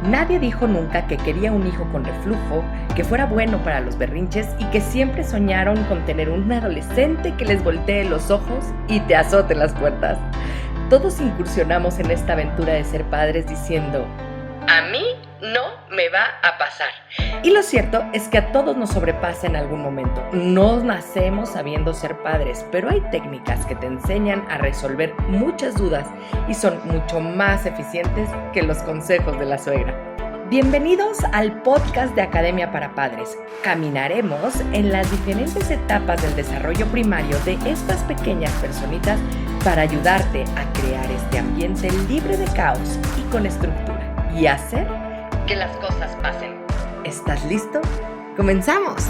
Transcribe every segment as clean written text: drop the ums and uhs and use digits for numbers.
Nadie dijo nunca que quería un hijo con reflujo, que fuera bueno para los berrinches y que siempre soñaron con tener un adolescente que les voltee los ojos y te azote las puertas. Todos incursionamos en esta aventura de ser padres diciendo, a mí no me va a pasar. Y lo cierto es que a todos nos sobrepasa en algún momento. No nacemos sabiendo ser padres, pero hay técnicas que te enseñan a resolver muchas dudas y son mucho más eficientes que los consejos de la suegra. Bienvenidos al podcast de Academia para Padres. Caminaremos en las diferentes etapas del desarrollo primario de estas pequeñas personitas para ayudarte a crear este ambiente libre de caos y con estructura y hacer que las cosas pasen. ¿Estás listo? ¡Comenzamos!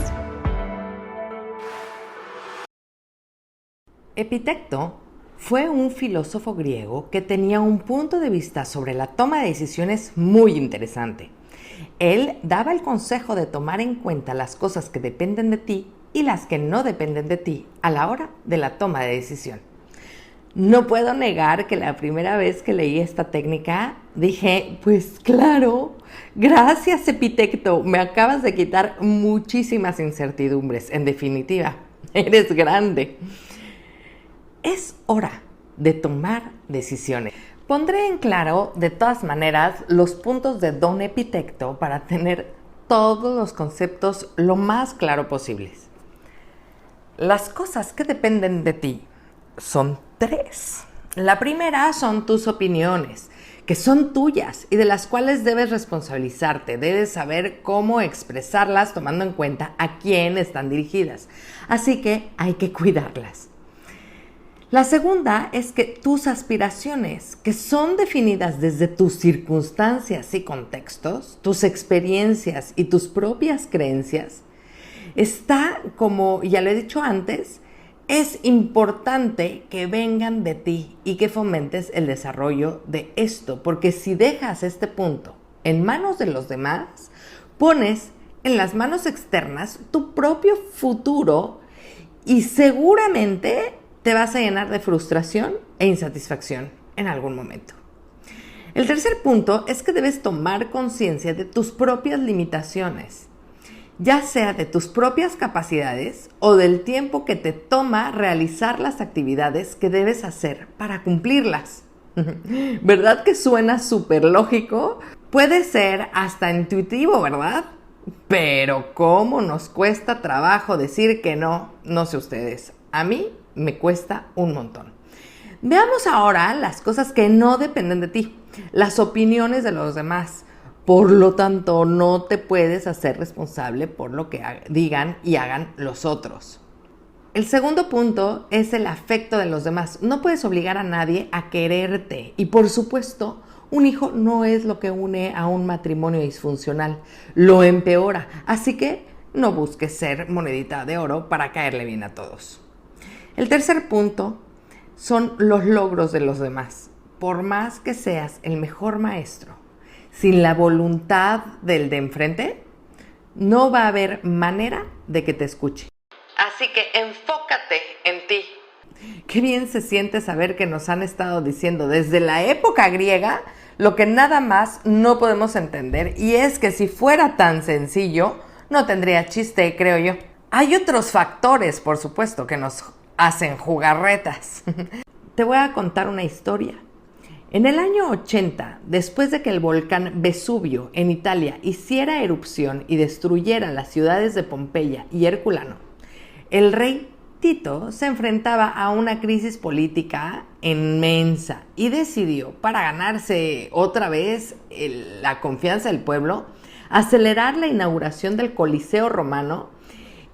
Epicteto fue un filósofo griego que tenía un punto de vista sobre la toma de decisiones muy interesante. Él daba el consejo de tomar en cuenta las cosas que dependen de ti y las que no dependen de ti a la hora de la toma de decisión. No puedo negar que la primera vez que leí esta técnica dije, pues claro, gracias Epicteto, me acabas de quitar muchísimas incertidumbres. En definitiva, eres grande. Es hora de tomar decisiones. Pondré en claro, de todas maneras, los puntos de Don Epicteto para tener todos los conceptos lo más claro posibles. Las cosas que dependen de ti son 3. La primera son tus opiniones, que son tuyas y de las cuales debes responsabilizarte. Debes saber cómo expresarlas tomando en cuenta a quién están dirigidas. Así que hay que cuidarlas. La segunda es que tus aspiraciones, que son definidas desde tus circunstancias y contextos, tus experiencias y tus propias creencias, está, como ya lo he dicho antes, es importante que vengan de ti y que fomentes el desarrollo de esto, porque si dejas este punto en manos de los demás, pones en las manos externas tu propio futuro y seguramente te vas a llenar de frustración e insatisfacción en algún momento. El tercer punto es que debes tomar conciencia de tus propias limitaciones, ya sea de tus propias capacidades o del tiempo que te toma realizar las actividades que debes hacer para cumplirlas. ¿Verdad que suena súper lógico? Puede ser hasta intuitivo, ¿verdad? Pero ¿cómo nos cuesta trabajo decir que no? No sé ustedes, a mí me cuesta un montón. Veamos ahora las cosas que no dependen de ti, las opiniones de los demás. Por lo tanto, no te puedes hacer responsable por lo que digan y hagan los otros. El segundo punto es el afecto de los demás. No puedes obligar a nadie a quererte. Y por supuesto, un hijo no es lo que une a un matrimonio disfuncional. Lo empeora. Así que no busques ser monedita de oro para caerle bien a todos. El tercer punto son los logros de los demás. Por más que seas el mejor maestro, sin la voluntad del de enfrente, no va a haber manera de que te escuche. Así que enfócate en ti. Qué bien se siente saber que nos han estado diciendo desde la época griega lo que nada más no podemos entender, y es que si fuera tan sencillo, no tendría chiste, creo yo. Hay otros factores, por supuesto, que nos hacen jugarretas. Te voy a contar una historia. En el año 80, después de que el volcán Vesubio en Italia hiciera erupción y destruyera las ciudades de Pompeya y Herculano, el rey Tito se enfrentaba a una crisis política inmensa y decidió, para ganarse otra vez la confianza del pueblo, acelerar la inauguración del Coliseo Romano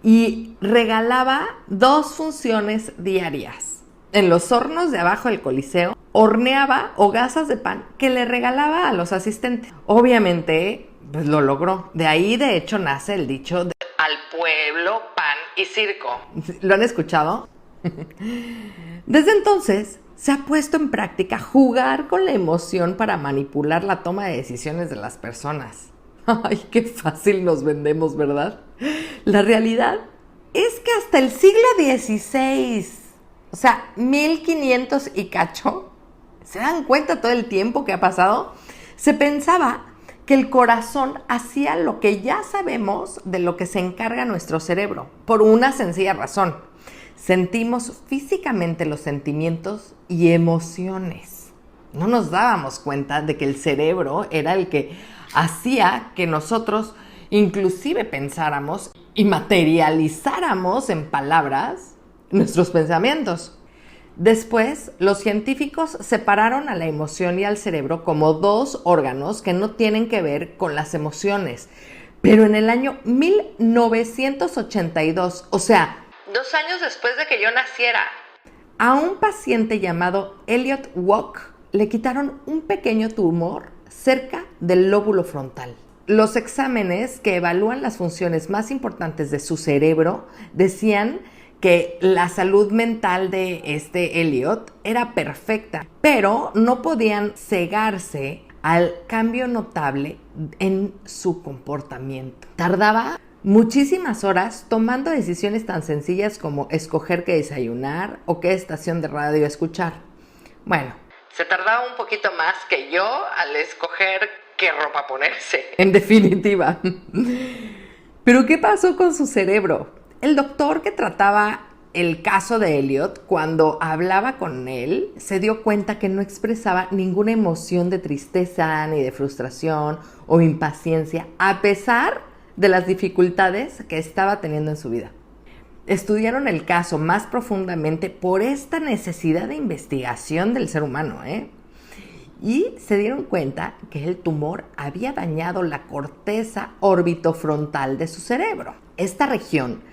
y regalaba 2 funciones diarias. En los hornos de abajo del Coliseo horneaba hogazas de pan que le regalaba a los asistentes. Obviamente, pues lo logró. De ahí, de hecho, nace el dicho de al pueblo, pan y circo. ¿Lo han escuchado? Desde entonces, se ha puesto en práctica jugar con la emoción para manipular la toma de decisiones de las personas. Ay, qué fácil nos vendemos, ¿verdad? La realidad es que hasta el siglo XVI, o sea, 1500 y cacho, ¿se dan cuenta todo el tiempo que ha pasado? Se pensaba que el corazón hacía lo que ya sabemos de lo que se encarga nuestro cerebro, por una sencilla razón. Sentimos físicamente los sentimientos y emociones. No nos dábamos cuenta de que el cerebro era el que hacía que nosotros inclusive pensáramos y materializáramos en palabras nuestros pensamientos. Después, los científicos separaron a la emoción y al cerebro como dos órganos que no tienen que ver con las emociones. Pero en el año 1982, o sea, 2 años después de que yo naciera, a un paciente llamado Elliot Wach le quitaron un pequeño tumor cerca del lóbulo frontal. Los exámenes que evalúan las funciones más importantes de su cerebro decían que la salud mental de Elliot era perfecta, pero no podían cegarse al cambio notable en su comportamiento. Tardaba muchísimas horas tomando decisiones tan sencillas como escoger qué desayunar o qué estación de radio escuchar. Bueno, se tardaba un poquito más que yo al escoger qué ropa ponerse, en definitiva. ¿Pero qué pasó con su cerebro? El doctor que trataba el caso de Elliot, cuando hablaba con él, se dio cuenta que no expresaba ninguna emoción de tristeza, ni de frustración o impaciencia, a pesar de las dificultades que estaba teniendo en su vida. Estudiaron el caso más profundamente por esta necesidad de investigación del ser humano, y se dieron cuenta que el tumor había dañado la corteza orbitofrontal de su cerebro. Esta región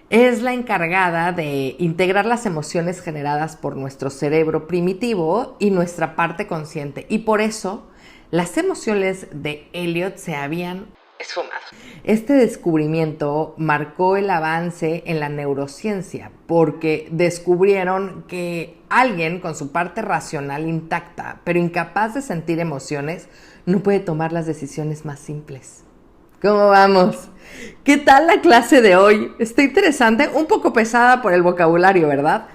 es la encargada de integrar las emociones generadas por nuestro cerebro primitivo y nuestra parte consciente. Y por eso las emociones de Elliot se habían esfumado. Este descubrimiento marcó el avance en la neurociencia porque descubrieron que alguien con su parte racional intacta, pero incapaz de sentir emociones, no puede tomar las decisiones más simples. ¿Cómo vamos? ¿Qué tal la clase de hoy? Está interesante, un poco pesada por el vocabulario, ¿verdad?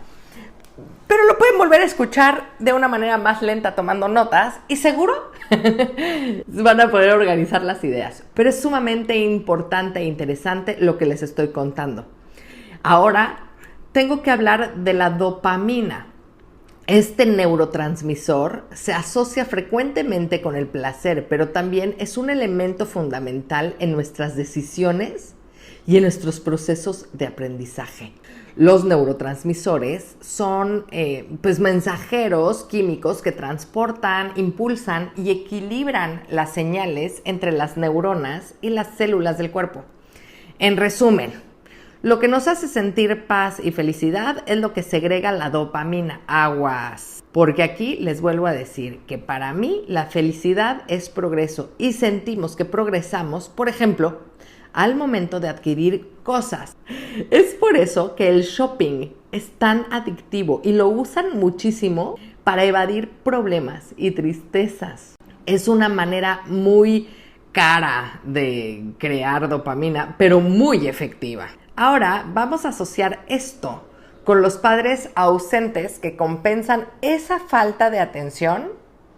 Pero lo pueden volver a escuchar de una manera más lenta tomando notas y seguro van a poder organizar las ideas. Pero es sumamente importante e interesante lo que les estoy contando. Ahora tengo que hablar de la dopamina. Este neurotransmisor se asocia frecuentemente con el placer, pero también es un elemento fundamental en nuestras decisiones y en nuestros procesos de aprendizaje. Los neurotransmisores son mensajeros químicos que transportan, impulsan y equilibran las señales entre las neuronas y las células del cuerpo. En resumen, lo que nos hace sentir paz y felicidad es lo que segrega la dopamina. Aguas. Porque aquí les vuelvo a decir que para mí la felicidad es progreso y sentimos que progresamos, por ejemplo, al momento de adquirir cosas. Es por eso que el shopping es tan adictivo y lo usan muchísimo para evadir problemas y tristezas. Es una manera muy cara de crear dopamina, pero muy efectiva. Ahora vamos a asociar esto con los padres ausentes que compensan esa falta de atención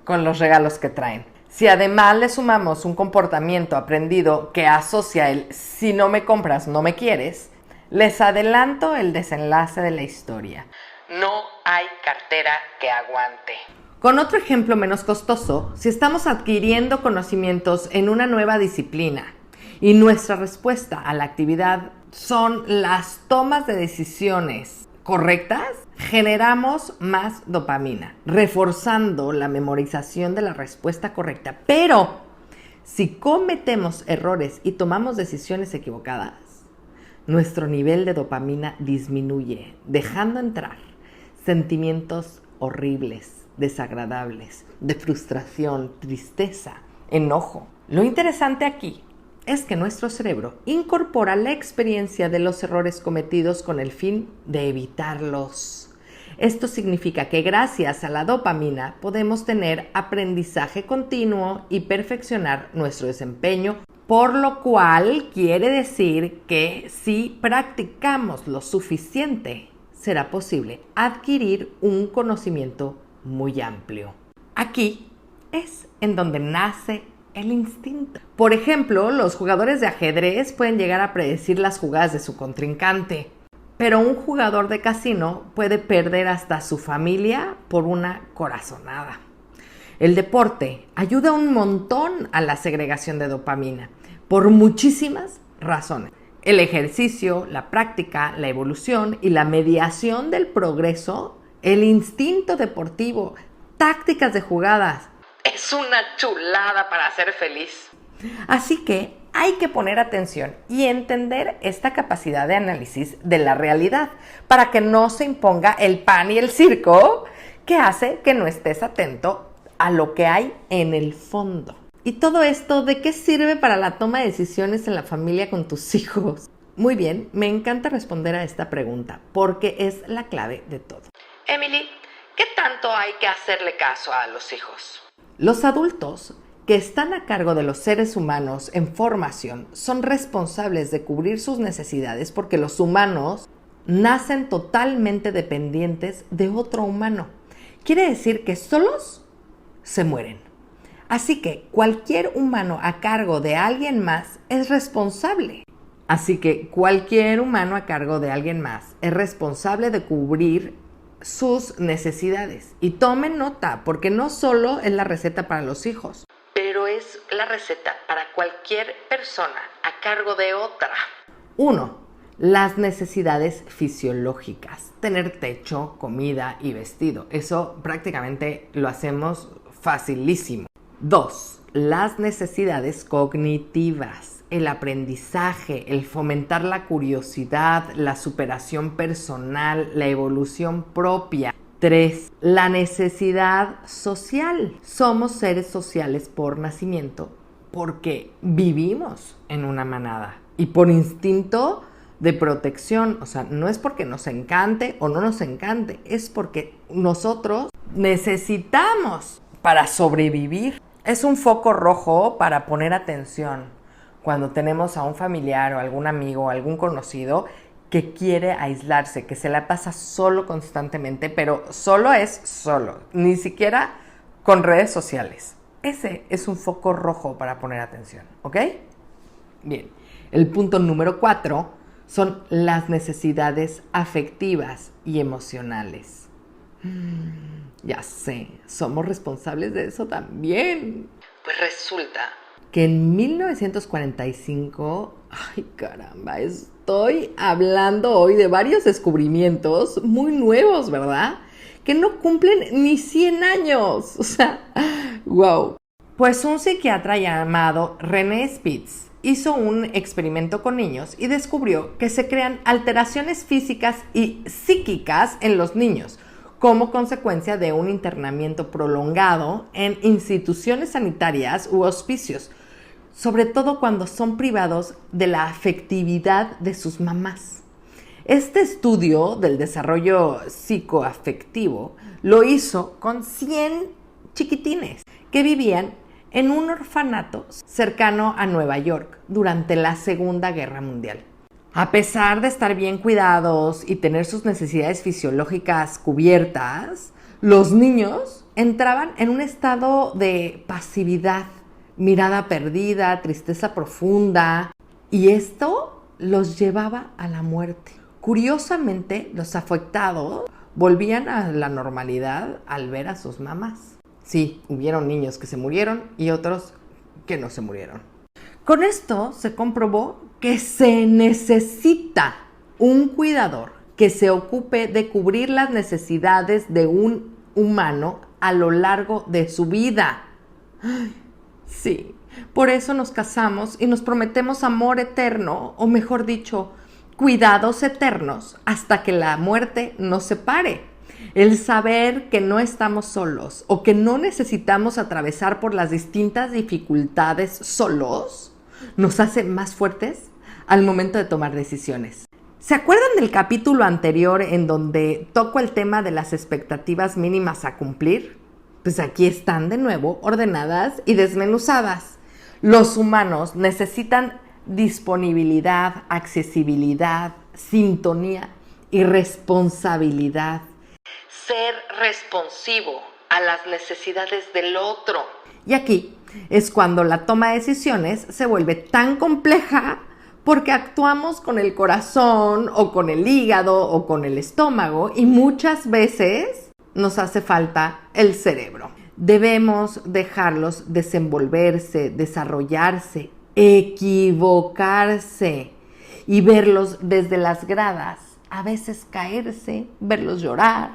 con los regalos que traen. Si además le sumamos un comportamiento aprendido que asocia el "si no me compras, no me quieres", les adelanto el desenlace de la historia. No hay cartera que aguante. Con otro ejemplo menos costoso, si estamos adquiriendo conocimientos en una nueva disciplina y nuestra respuesta a la actividad son las tomas de decisiones correctas, generamos más dopamina, reforzando la memorización de la respuesta correcta. Pero si cometemos errores y tomamos decisiones equivocadas, nuestro nivel de dopamina disminuye, dejando entrar sentimientos horribles, desagradables, de frustración, tristeza, enojo. Lo interesante aquí es que nuestro cerebro incorpora la experiencia de los errores cometidos con el fin de evitarlos. Esto significa que gracias a la dopamina podemos tener aprendizaje continuo y perfeccionar nuestro desempeño, por lo cual quiere decir que si practicamos lo suficiente, será posible adquirir un conocimiento muy amplio. Aquí es en donde nace el instinto. Por ejemplo, los jugadores de ajedrez pueden llegar a predecir las jugadas de su contrincante, pero un jugador de casino puede perder hasta su familia por una corazonada. El deporte ayuda un montón a la segregación de dopamina por muchísimas razones. El ejercicio, la práctica, la evolución y la mediación del progreso, el instinto deportivo, tácticas de jugadas. Es una chulada para ser feliz. Así que hay que poner atención y entender esta capacidad de análisis de la realidad para que no se imponga el pan y el circo que hace que no estés atento a lo que hay en el fondo. ¿Y todo esto de qué sirve para la toma de decisiones en la familia con tus hijos? Muy bien, me encanta responder a esta pregunta porque es la clave de todo. Emily, ¿qué tanto hay que hacerle caso a los hijos? Los adultos que están a cargo de los seres humanos en formación son responsables de cubrir sus necesidades porque los humanos nacen totalmente dependientes de otro humano. Quiere decir que solos se mueren. Así que cualquier humano a cargo de alguien más es responsable. De cubrir sus necesidades. Y tomen nota, porque no solo es la receta para los hijos, pero es la receta para cualquier persona a cargo de otra. 1. Las necesidades fisiológicas. Tener techo, comida y vestido. Eso prácticamente lo hacemos facilísimo. 2. Las necesidades cognitivas. El aprendizaje, el fomentar la curiosidad, la superación personal, la evolución propia. 3. La necesidad social. Somos seres sociales por nacimiento porque vivimos en una manada y por instinto de protección. O sea, no es porque nos encante o no nos encante, es porque nosotros necesitamos para sobrevivir. Es un foco rojo para poner atención cuando tenemos a un familiar o algún amigo o algún conocido que quiere aislarse, que se la pasa solo constantemente, pero solo es solo, ni siquiera con redes sociales. Ese es un foco rojo para poner atención, ¿ok? Bien, el punto número 4 son las necesidades afectivas y emocionales. Ya sé, somos responsables de eso también. Pues resulta que en 1945, ay caramba, estoy hablando hoy de varios descubrimientos muy nuevos, ¿verdad? Que no cumplen ni 100 años. O sea, wow. Pues un psiquiatra llamado René Spitz hizo un experimento con niños y descubrió que se crean alteraciones físicas y psíquicas en los niños como consecuencia de un internamiento prolongado en instituciones sanitarias u hospicios, sobre todo cuando son privados de la afectividad de sus mamás. Este estudio del desarrollo psicoafectivo lo hizo con 100 chiquitines que vivían en un orfanato cercano a Nueva York durante la Segunda Guerra Mundial. A pesar de estar bien cuidados y tener sus necesidades fisiológicas cubiertas, los niños entraban en un estado de pasividad, mirada perdida, tristeza profunda, y esto los llevaba a la muerte. Curiosamente, los afectados volvían a la normalidad al ver a sus mamás. Sí, hubieron niños que se murieron y otros que no se murieron. Con esto se comprobó que se necesita un cuidador que se ocupe de cubrir las necesidades de un humano a lo largo de su vida. Sí, por eso nos casamos y nos prometemos amor eterno, o mejor dicho, cuidados eternos hasta que la muerte nos separe. El saber que no estamos solos o que no necesitamos atravesar por las distintas dificultades solos nos hace más fuertes al momento de tomar decisiones. ¿Se acuerdan del capítulo anterior en donde toco el tema de las expectativas mínimas a cumplir? Pues aquí están de nuevo ordenadas y desmenuzadas. Los humanos necesitan disponibilidad, accesibilidad, sintonía y responsabilidad. Ser responsivo a las necesidades del otro. Y aquí es cuando la toma de decisiones se vuelve tan compleja porque actuamos con el corazón o con el hígado o con el estómago y muchas veces nos hace falta el cerebro. Debemos dejarlos desenvolverse, desarrollarse, equivocarse y verlos desde las gradas, a veces caerse, verlos llorar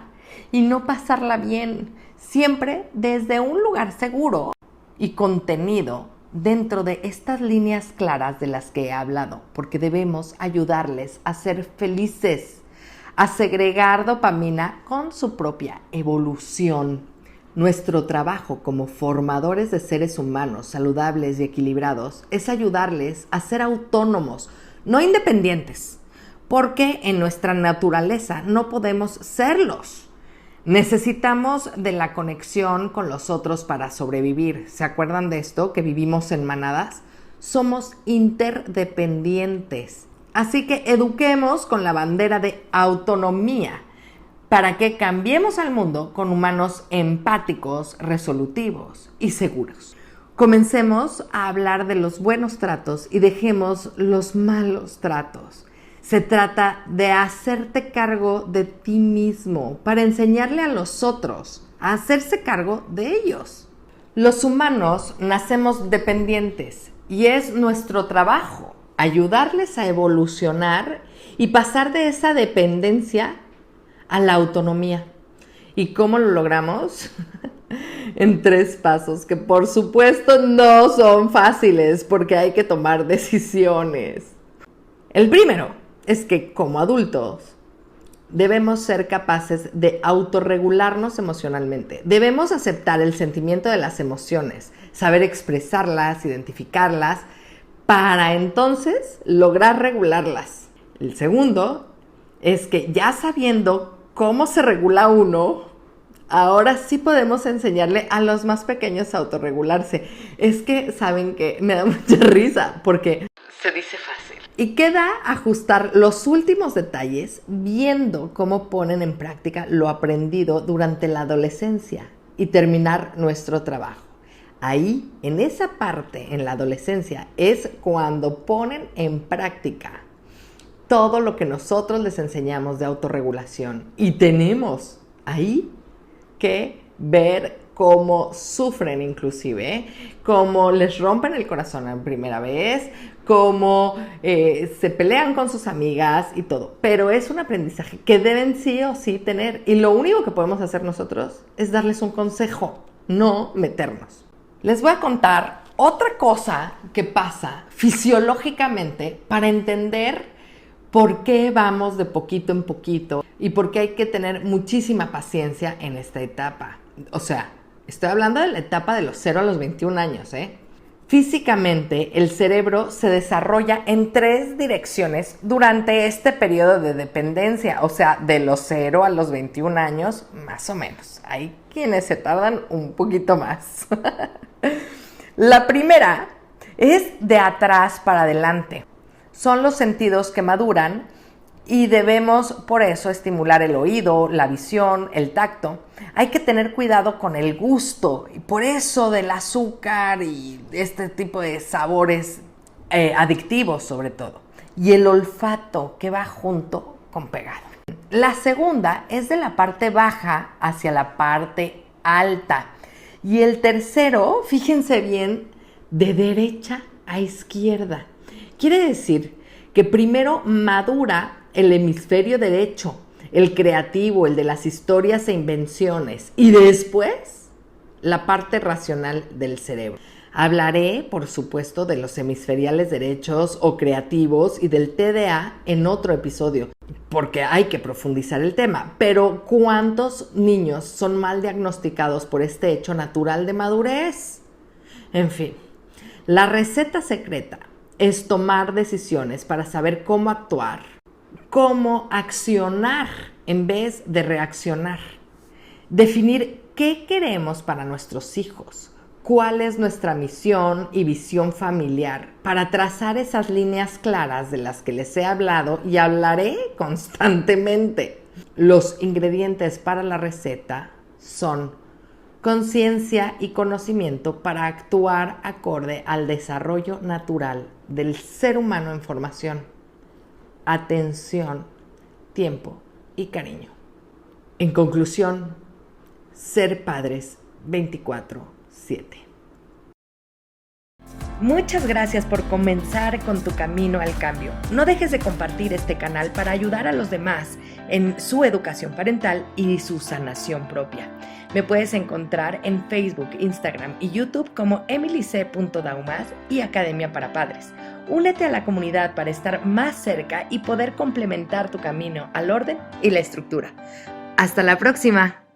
y no pasarla bien, siempre desde un lugar seguro y contenido dentro de estas líneas claras de las que he hablado, porque debemos ayudarles a ser felices, a segregar dopamina con su propia evolución. Nuestro trabajo como formadores de seres humanos saludables y equilibrados es ayudarles a ser autónomos, no independientes, porque en nuestra naturaleza no podemos serlos. Necesitamos de la conexión con los otros para sobrevivir. ¿Se acuerdan de esto? Que vivimos en manadas. Somos interdependientes. Así que eduquemos con la bandera de autonomía para que cambiemos al mundo con humanos empáticos, resolutivos y seguros. Comencemos a hablar de los buenos tratos y dejemos los malos tratos. Se trata de hacerte cargo de ti mismo para enseñarle a los otros a hacerse cargo de ellos. Los humanos nacemos dependientes y es nuestro trabajo ayudarles a evolucionar y pasar de esa dependencia a la autonomía. ¿Y cómo lo logramos? En 3 pasos que por supuesto no son fáciles porque hay que tomar decisiones. El primero es que como adultos debemos ser capaces de autorregularnos emocionalmente. Debemos aceptar el sentimiento de las emociones, saber expresarlas, identificarlas, para entonces lograr regularlas. El segundo es que ya sabiendo cómo se regula uno, ahora sí podemos enseñarle a los más pequeños a autorregularse. Es que saben que me da mucha risa porque se dice fácil. Y queda ajustar los últimos detalles viendo cómo ponen en práctica lo aprendido durante la adolescencia y terminar nuestro trabajo. Ahí, en esa parte, en la adolescencia, es cuando ponen en práctica todo lo que nosotros les enseñamos de autorregulación. Y tenemos ahí que ver cómo sufren inclusive, cómo les rompen el corazón en primera vez, cómo se pelean con sus amigas y todo. Pero es un aprendizaje que deben sí o sí tener. Y lo único que podemos hacer nosotros es darles un consejo, no meternos. Les voy a contar otra cosa que pasa fisiológicamente para entender por qué vamos de poquito en poquito y por qué hay que tener muchísima paciencia en esta etapa. O sea, estoy hablando de la etapa de los 0 a los 21 años, Físicamente, el cerebro se desarrolla en 3 direcciones durante este periodo de dependencia, o sea, de los 0 a los 21 años, más o menos. Hay quienes se tardan un poquito más. La primera es de atrás para adelante. Son los sentidos que maduran y debemos por eso estimular el oído, la visión, el tacto. Hay que tener cuidado con el gusto y por eso del azúcar y este tipo de sabores adictivos sobre todo. Y el olfato que va junto con pegado. La segunda es de la parte baja hacia la parte alta. Y el tercero, fíjense bien, de derecha a izquierda. Quiere decir que primero madura el hemisferio derecho, el creativo, el de las historias e invenciones, y después la parte racional del cerebro. Hablaré, por supuesto, de los hemisferiales derechos o creativos y del TDA en otro episodio, porque hay que profundizar el tema. Pero ¿cuántos niños son mal diagnosticados por este hecho natural de madurez? En fin, la receta secreta es tomar decisiones para saber cómo actuar, cómo accionar en vez de reaccionar. Definir qué queremos para nuestros hijos, cuál es nuestra misión y visión familiar para trazar esas líneas claras de las que les he hablado y hablaré constantemente. Los ingredientes para la receta son conciencia y conocimiento para actuar acorde al desarrollo natural del ser humano en formación, atención, tiempo y cariño. En conclusión, ser padres 24/7. Muchas gracias por comenzar con tu camino al cambio. No dejes de compartir este canal para ayudar a los demás en su educación parental y su sanación propia. Me puedes encontrar en Facebook, Instagram y YouTube como emilyc.daumas y Academia para Padres. Únete a la comunidad para estar más cerca y poder complementar tu camino al orden y la estructura. ¡Hasta la próxima!